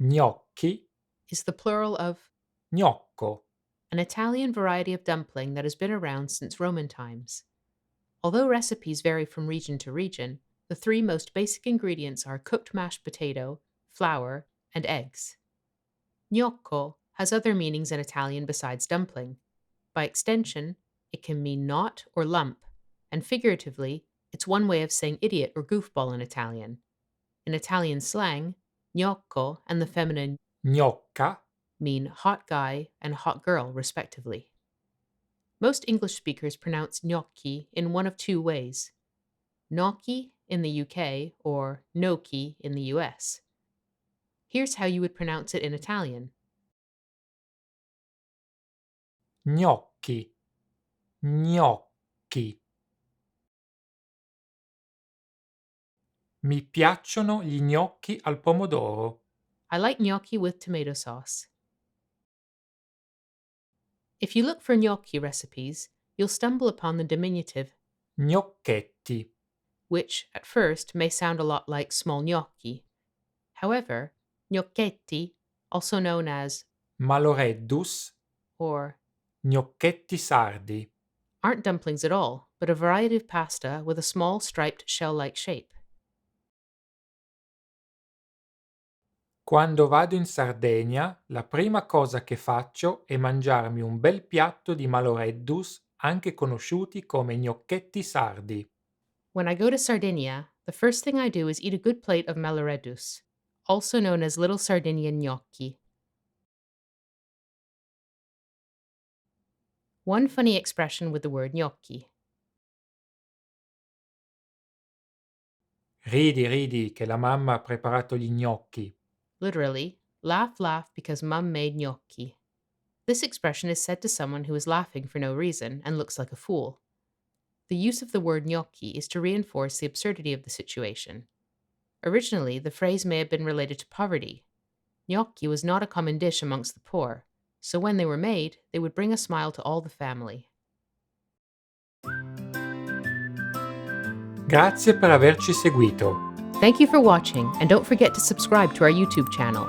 Gnocchi, is the plural of gnocco. an Italian variety of dumpling that has been around since Roman times. Although recipes vary from region to region, the three most basic ingredients are cooked mashed potato, flour, and eggs. Gnocco has other meanings in Italian besides dumpling. By extension, it can mean knot or lump, and figuratively, it's one way of saying idiot or goofball in Italian. In Italian slang, gnocco and the feminine Gnocca, mean hot guy and hot girl, respectively. Most English speakers pronounce gnocchi in one of two ways: gnocchi in the UK or gnocchi in the US. Here's how you would pronounce it in Italian. gnocchi, gnocchi. Mi piacciono gli gnocchi al pomodoro. I like gnocchi with tomato sauce. If you look for gnocchi recipes, you'll stumble upon the diminutive, Gnocchetti, which at first may sound a lot like small gnocchi. However, gnocchetti, also known as maloreddus, or gnocchetti sardi. aren't dumplings at all, but a variety of pasta with a small striped shell-like shape. Quando vado in Sardegna, la prima cosa che faccio è mangiarmi un bel piatto di maloreddus, anche conosciuti come gnocchetti sardi. When I go to Sardinia, the first thing I do is eat a good plate of maloredus, also known as little Sardinian gnocchi. One funny expression with the word gnocchi. Ridi, ridi, che la mamma ha preparato gli gnocchi. Literally, laugh, laugh because mum made gnocchi. This expression is said to someone who is laughing for no reason and looks like a fool. The use of the word gnocchi is to reinforce the absurdity of the situation. Originally, the phrase may have been related to poverty. Gnocchi was not a common dish amongst the poor, so when they were made, they would bring a smile to all the family. Grazie per averci seguito. Thank you for watching, and don't forget to subscribe to our YouTube channel.